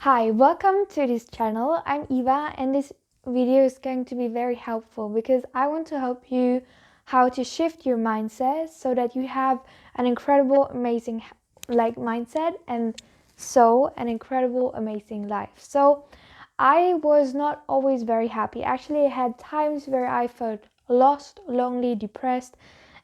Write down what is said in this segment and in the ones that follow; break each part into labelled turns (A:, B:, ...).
A: Hi, welcome to this channel. I'm Eva and this video is going to be very helpful because I want to help you how to shift your mindset so that you have an incredible, amazing mindset and so an incredible, amazing life. So I was not always very happy. Actually, I had times where I felt lost, lonely, depressed,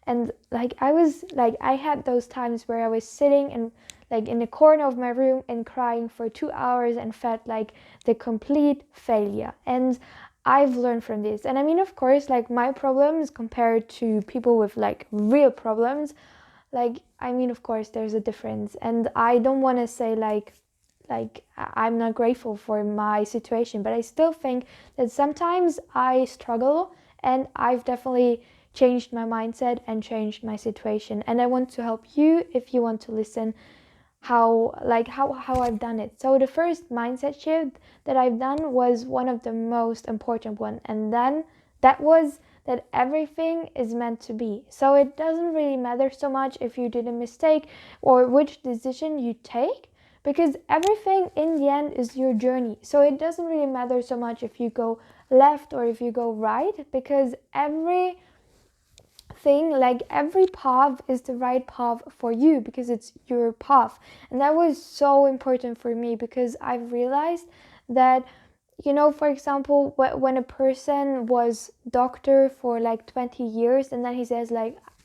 A: and I had those times where I was sitting and in the corner of my room and crying for 2 hours and felt like the complete failure. And I've learned from this. And I mean, of course, my problems compared to people with real problems, of course, there's a difference. And I don't want to say I'm not grateful for my situation, but I still think that sometimes I struggle, and I've definitely changed my mindset and changed my situation. And I want to help you if you want to listen how I've done it. So the first mindset shift that I've done was one of the most important one, and then that was that everything is meant to be. So it doesn't really matter so much if you did a mistake or which decision you take, because everything in the end is your journey. So it doesn't really matter so much if you go left or if you go right, because every path is the right path for you because it's your path. And that was so important for me because I've realized that, for example, when a person was doctor for 20 years and then he says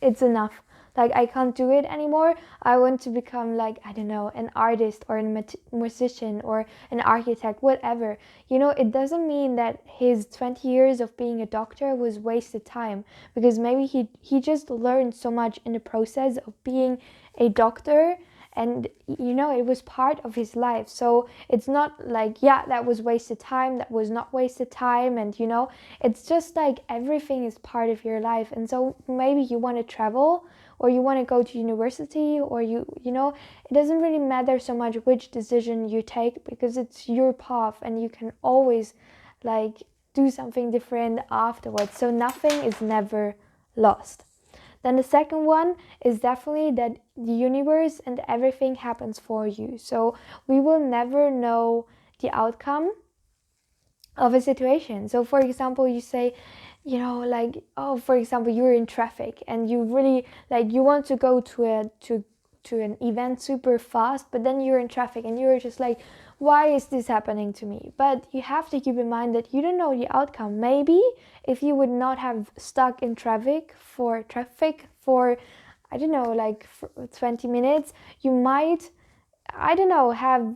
A: it's enough, I can't do it anymore, I want to become I don't know, an artist or a musician or an architect, whatever. It doesn't mean that his 20 years of being a doctor was wasted time, because maybe he just learned so much in the process of being a doctor, and it was part of his life. So it's not that was wasted time, that was not wasted time. And it's just everything is part of your life. And so maybe you want to travel or you want to go to university, or it doesn't really matter so much which decision you take, because it's your path and you can always do something different afterwards. So nothing is never lost. Then the second one is definitely that the universe and everything happens for you. So we will never know the outcome of a situation. So for example, you say, for example, you're in traffic and you really you want to go to an event super fast, but then you're in traffic and you're just why is this happening to me? But you have to keep in mind that you don't know the outcome. Maybe if you would not have stuck in traffic for I don't know, for 20 minutes, you might, I don't know, have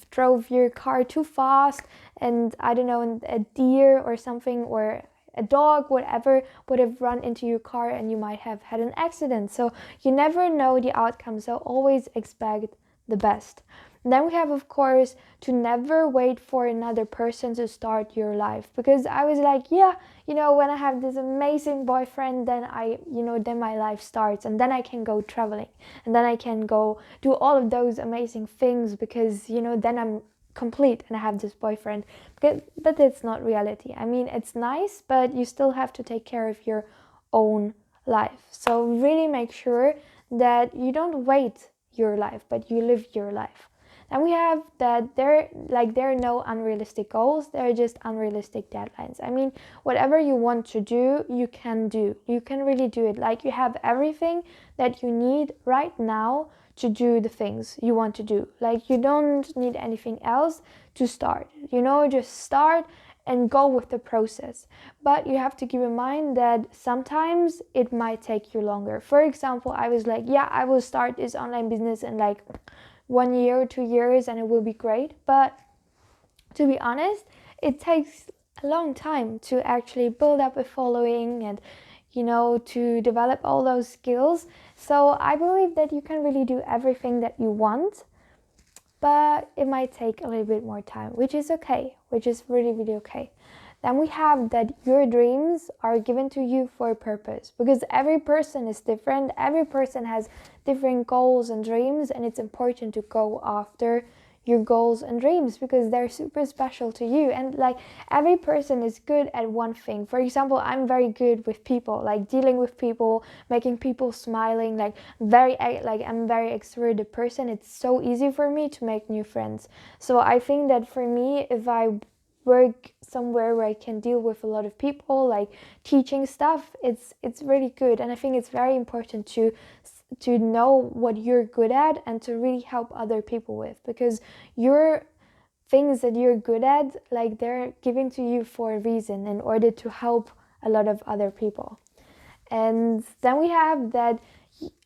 A: drove your car too fast, and I don't know, a deer or something, or a dog, whatever, would have run into your car and you might have had an accident. So you never know the outcome, so always expect the best. And then we have, of course, to never wait for another person to start your life, because I was when I have this amazing boyfriend, then then my life starts, and then I can go traveling, and then I can go do all of those amazing things, because then I'm complete and I have this boyfriend. But it's not reality. I mean, it's nice, but you still have to take care of your own life. So really make sure that you don't wait your life, but you live your life. And we have that there are no unrealistic goals, there are just unrealistic deadlines. I mean, whatever you want to do, you can do. You can really do it. You have everything that you need right now to do the things you want to do. You don't need anything else to start. Just start and go with the process. But you have to keep in mind that sometimes it might take you longer. For example, I was I will start this online business in 1 year or 2 years and it will be great. But to be honest, it takes a long time to actually build up a following and to develop all those skills. So I believe that you can really do everything that you want, but it might take a little bit more time, which is okay, which is really, really okay. Then we have that your dreams are given to you for a purpose, because every person is different. Every person has different goals and dreams, and it's important to go after your goals and dreams, because they're super special to you. And like every person is good at one thing. For example, I'm very good with people, like dealing with people, making people smiling, like I'm very extroverted person. It's so easy for me to make new friends. So I think that for me, if I work somewhere where I can deal with a lot of people, like teaching stuff, it's really good. And I think it's very important to know what you're good at and to really help other people with, because your things that you're good at, like they're given to you for a reason, in order to help a lot of other people. And then we have that,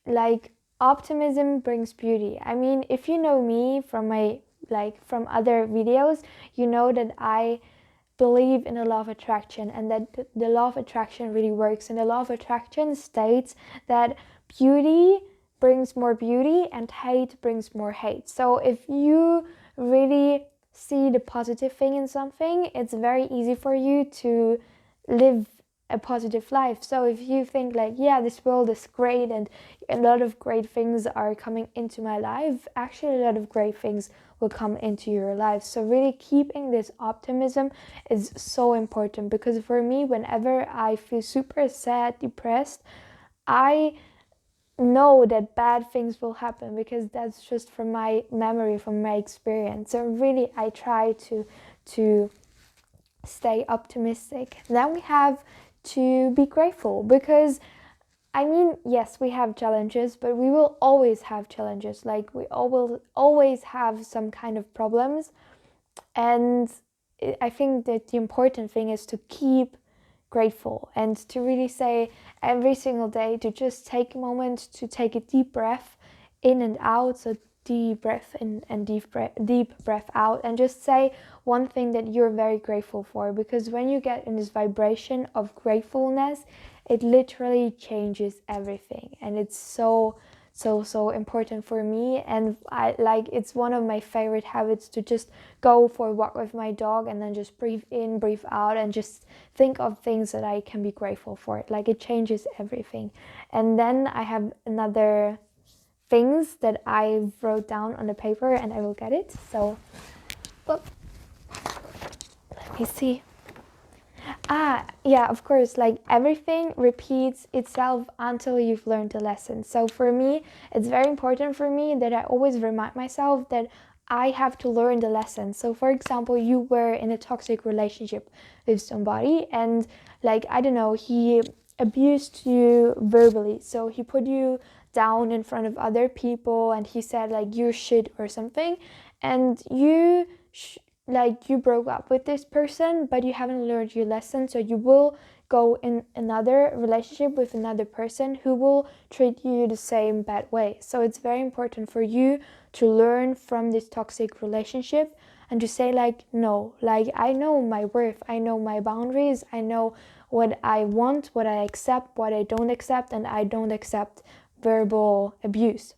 A: like, optimism brings beauty. I mean, if you know me from from other videos, you know that I believe in the law of attraction, and that the law of attraction really works. And the law of attraction states that beauty brings more beauty and hate brings more hate. So if you really see the positive thing in something, it's very easy for you to live a positive life. So if you think like, yeah, this world is great and a lot of great things are coming into my life, actually a lot of great things will come into your life. So really keeping this optimism is so important, because for me, whenever I feel super sad, depressed, I know that bad things will happen, because that's just from my memory, from my experience. So really I try to stay optimistic. Then we have to be grateful, because I mean, yes, we have challenges, but we will always have challenges. Like we all will always have some kind of problems. And I think that the important thing is to keep grateful and to really say every single day, to just take a moment to take a deep breath in and out. So deep breath in and deep breath out, and just say one thing that you're very grateful for, because when you get in this vibration of gratefulness, it literally changes everything. And it's so important for me. And I like, it's one of my favorite habits to just go for a walk with my dog and then just breathe in, breathe out, and just think of things that I can be grateful for. Like it changes everything. And then I have another things that I wrote down on the paper, and I will get it. So let me see. Yeah, of course, like everything repeats itself until you've learned the lesson. So for me, it's very important for me that I always remind myself that I have to learn the lesson. So for example, you were in a toxic relationship with somebody, and like, I don't know, he abused you verbally. So he put you down in front of other people, and he said like, you're shit or something, and you you broke up with this person, but you haven't learned your lesson. So you will go in another relationship with another person who will treat you the same bad way. So it's very important for you to learn from this toxic relationship and to say like, no, like I know my worth, I know my boundaries, I know what I want, what I accept, what I don't accept, and I don't accept verbal abuse.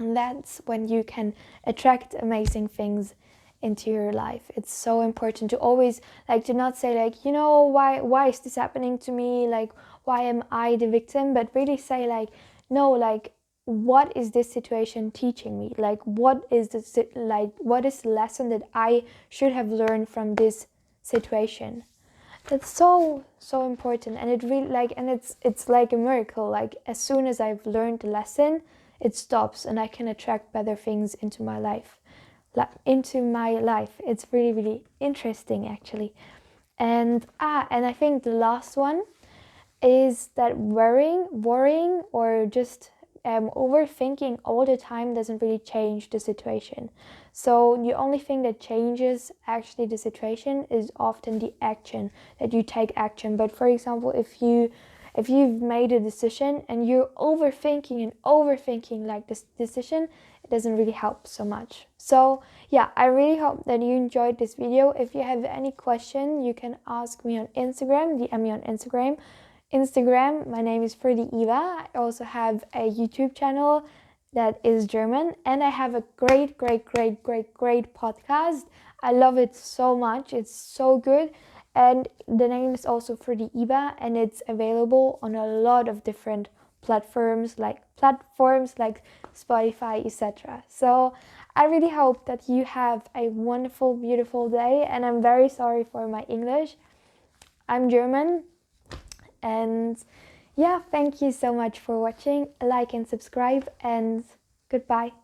A: And that's when you can attract amazing things into your life. It's so important to always to not say like, you know, why is this happening to me, like why am I the victim, but really say like, no, like what is this situation teaching me, like what is the lesson that I should have learned from this situation. That's so important. And it really it's like a miracle. Like as soon as I've learned the lesson, it stops and I can attract better things into my life. It's really interesting actually. And I think the last one is that worrying or just overthinking all the time doesn't really change the situation. So the only thing that changes actually the situation is often the action, that you take action. But for example, if you've made a decision and you're overthinking like this decision, it doesn't really help so much. So yeah, I really hope that you enjoyed this video. If you have any question, you can ask me on Instagram, DM me on Instagram. My name is Freddie Eva. I also have a YouTube channel that is German, and I have a great podcast. I love it so much. It's so good. And the name is also Freddie Eva, and it's available on a lot of different platforms like Spotify, etc. So I really hope that you have a wonderful, beautiful day, and I'm very sorry for my English. I'm German, and yeah, thank you so much for watching. Like and subscribe, and goodbye.